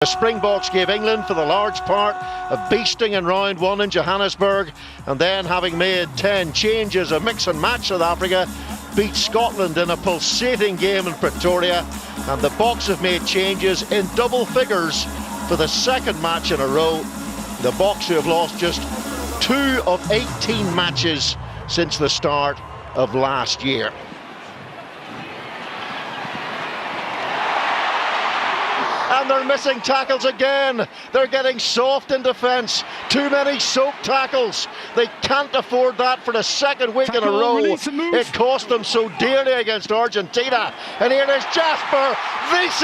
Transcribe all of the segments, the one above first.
Springboks gave England, for the large part, a beasting in round one in Johannesburg, and then, having made 10 changes, a mix and match, South Africa beat Scotland in a pulsating game in Pretoria, and the Boks have made changes in double figures for the second match in a row. The Boks, who have lost just 2 of 18 matches since the start of last year. And they're missing tackles again. They're getting soft in defence. Too many soak tackles. They can't afford that for the second week in a row. It cost them so dearly against Argentina. And here is Jasper Wiese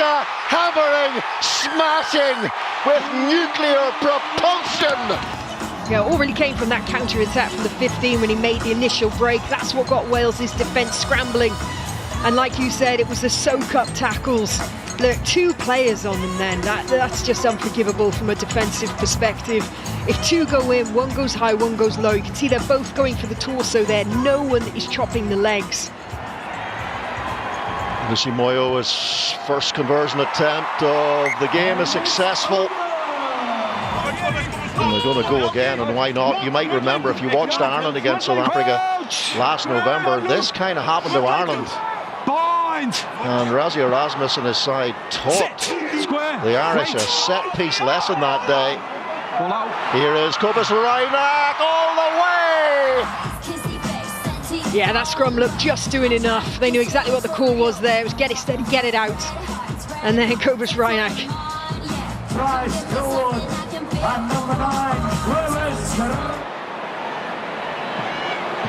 hammering, smashing with nuclear propulsion. Yeah, it all really came from that counter-attack from the 15 when he made the initial break. That's what got Wales's defence scrambling. And like you said, it was the soak-up tackles. Look, 2 players on them then. That's just unforgivable from a defensive perspective. If 2 go in, 1 goes high, 1 goes low. You can see they're both going for the torso there. No one is chopping the legs. Rassie Moyo's first conversion attempt of the game is successful. And they're going to go again, and why not? You might remember, if you watched Ireland against South Africa last November, this kind of happened to Ireland. And Rassie Erasmus and his side taught the Irish a set-piece lesson that day. Here is Cobus Reinach all the way! Yeah, that scrum looked just doing enough. They knew exactly what the call was there. It was get it steady, get it out. And then Cobus Reinach.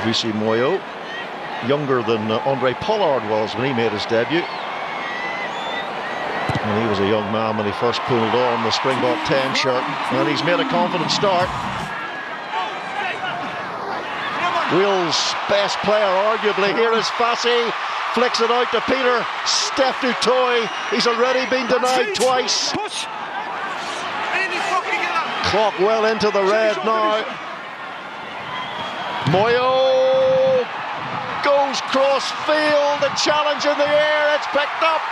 Rassie Moyo, younger than Andre Pollard was when he made his debut. And he was a young man when he first pulled on the Springbok 10 shirt. And he's made a confident start. Wales' best player, arguably. Here is Fassi. Flicks it out to Peter. Steph du Toit. He's already been denied twice. Clock well into the red now. Moyo goes cross field. The challenge in the air. It's picked up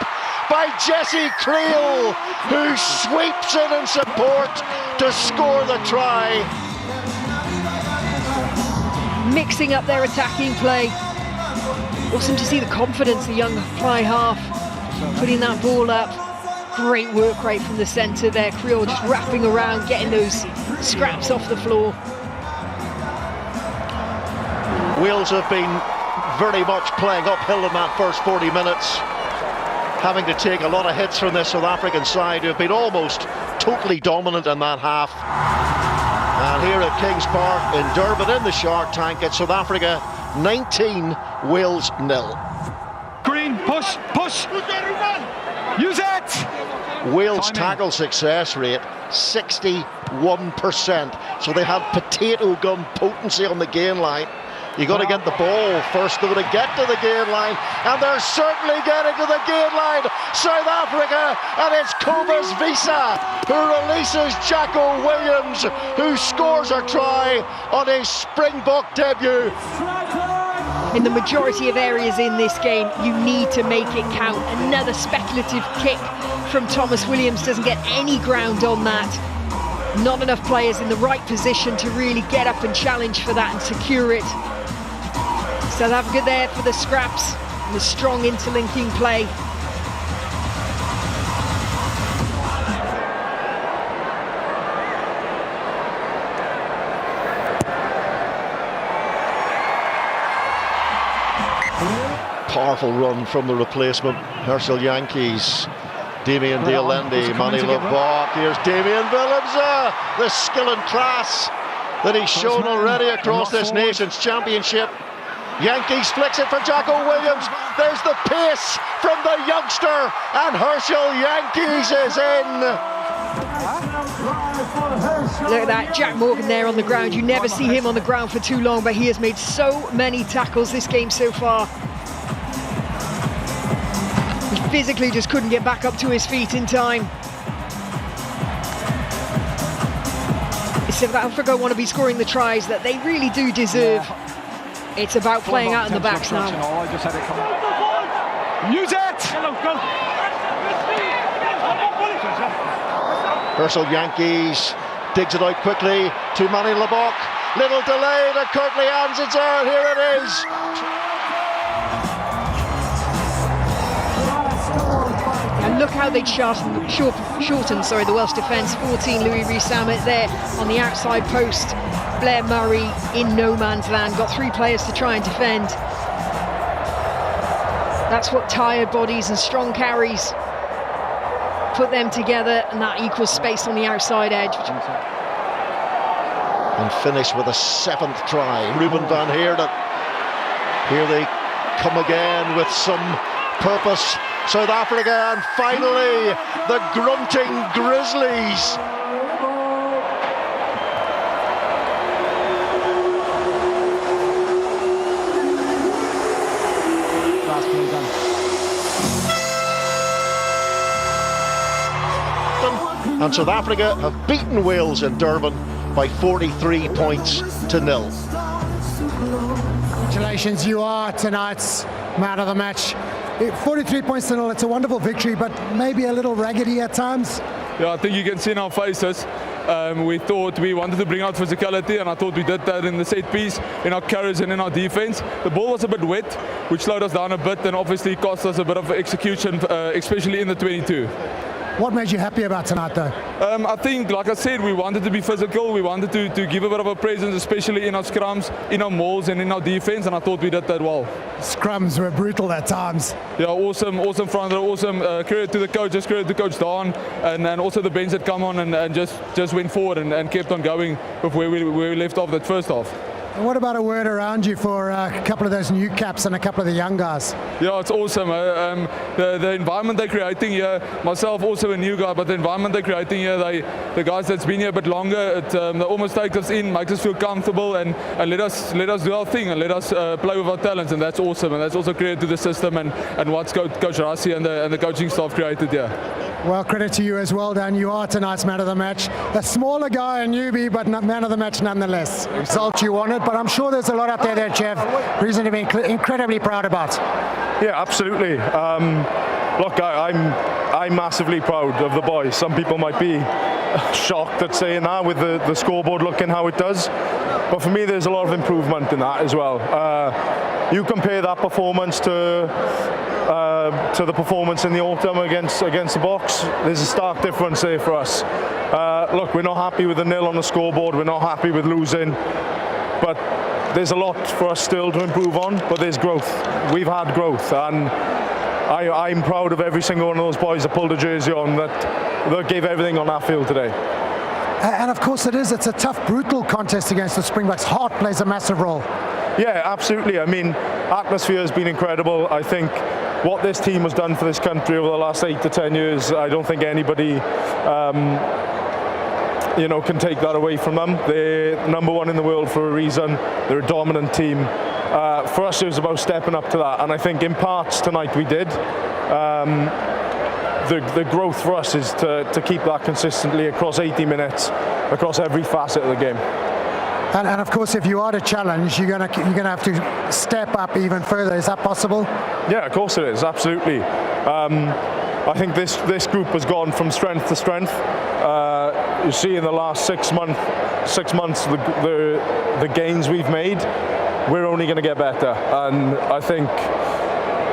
by Jesse Creel, who sweeps in support to score the try. Mixing up their attacking play. Awesome to see the confidence, the young fly half putting that ball up. Great work rate from the centre there. Creel just wrapping around, getting those scraps off the floor. Wales have been very much playing uphill in that first 40 minutes, having to take a lot of hits from this South African side, who have been almost totally dominant in that half. And here at Kings Park in Durban in the Shark Tank, it's South Africa 19, Wales 0. Green, push, push, use it! Wales' tackle success rate 61%, so they had potato gun potency on the gain line. You got to get the ball first though to get to the gain line, and they're certainly getting to the gain line, South Africa, and it's Cobus Wiese who releases Jacko Williams, who scores a try on his Springbok debut. In the majority of areas in this game, you need to make it count. Another speculative kick from Thomas Williams, doesn't get any ground on that. Not enough players in the right position to really get up and challenge for that and secure it. South Africa there for the scraps and the strong interlinking play. Powerful run from the replacement, Herschel Yankees. Damien Dealendi, Manny Lebok. Here's Damien Willems, the skill and class that he's shown already across this nation's championship. Yankees flicks it for Jacko Williams. There's the pace from the youngster, and Herschel Yankees is in. Look at that, Jack Morgan there on the ground. You never see him on the ground for too long, but he has made so many tackles this game so far. He physically just couldn't get back up to his feet in time. South Africa want to be scoring the tries that they really do deserve. Yeah. It's about playing out in the backs now. Use it! Ursel Yankees digs it out quickly to Manny Lebok. Little delay to Kirtley Hans. It's out. Here it is. And look how they shortened the Welsh defence. 14, Louis Rees-Zammit there on the outside post. Blair Murray in no man's land. Got 3 players to try and defend. That's what tired bodies and strong carries put them together, and that equals space on the outside edge. And finish with a 7th try. Ruben van Heerden. Here they come again with some purpose. South Africa, and finally the grunting Grizzlies. And South Africa have beaten Wales in Durban by 43 points to 0. Congratulations, you are tonight's man of the match. 43 points to 0, it's a wonderful victory, but maybe a little raggedy at times. Yeah, I think you can see in our faces. We thought we wanted to bring out physicality, and I thought we did that in the set piece, in our carries and in our defense. The ball was a bit wet, which slowed us down a bit and obviously cost us a bit of execution, especially in the 22. What made you happy about tonight, though? I think, like I said, we wanted to be physical. We wanted to give a bit of a presence, especially in our scrums, in our mauls and in our defense, and I thought we did that well. Scrums were brutal at times. Yeah, awesome front row, awesome. Credit to the coaches, credit to Coach Dan, and also the bench that come on and just went forward and kept on going with where we left off that first half. And what about a word around you for a couple of those new caps and a couple of the young guys? Yeah, it's awesome. The environment they're creating here, myself also a new guy, but the environment they're creating here, the guys that's been here a bit longer, they almost take us in, makes us feel comfortable and let us do our thing and let us play with our talents, and that's awesome. And that's also credit to the system and what Coach Rassie and the coaching staff created here. Well, credit to you as well, Dan. You are tonight's man of the match. A smaller guy, a newbie, but man of the match nonetheless. Result you wanted, but I'm sure there's a lot up there that you have reason to be incredibly proud about. Yeah, absolutely. Look, I'm massively proud of the boys. Some people might be shocked at saying that with the scoreboard looking how it does, but for me there's a lot of improvement in that as well. You compare that performance to the performance in the autumn against the Boks. There's a stark difference there for us. Look, we're not happy with the 0 on the scoreboard, we're not happy with losing, but there's a lot for us still to improve on, but there's growth. We've had growth, and I'm proud of every single one of those boys that pulled a jersey on, that gave everything on that field today. And of course it's a tough, brutal contest against the Springboks. Heart plays a massive role. Yeah, absolutely. I mean, atmosphere has been incredible. I think what this team has done for this country over the last 8 to 10 years, I don't think anybody can take that away from them. They're #1 in the world for a reason. They're a dominant team. For us, it was about stepping up to that, and I think in parts tonight we did. The growth for us is to keep that consistently across 80 minutes, across every facet of the game. And of course, if you are to challenge, you're gonna have to step up even further. Is that possible? Yeah, of course it is. Absolutely. I think this group has gone from strength to strength. You see in the last 6 months, the gains we've made. We're only going to get better, and I think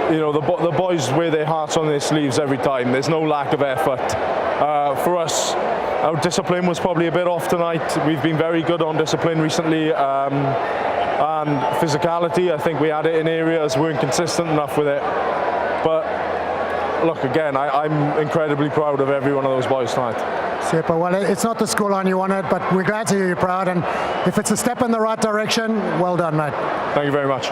the boys wear their hearts on their sleeves every time. There's no lack of effort. For us, our discipline was probably a bit off tonight. We've been very good on discipline recently, and physicality, I think we had it in areas, weren't consistent enough with it. But look, again, I'm incredibly proud of every one of those boys tonight. Super. Well, it's not the scoreline you wanted, but we're glad to hear you're proud, and if it's a step in the right direction, well done, mate. Thank you very much.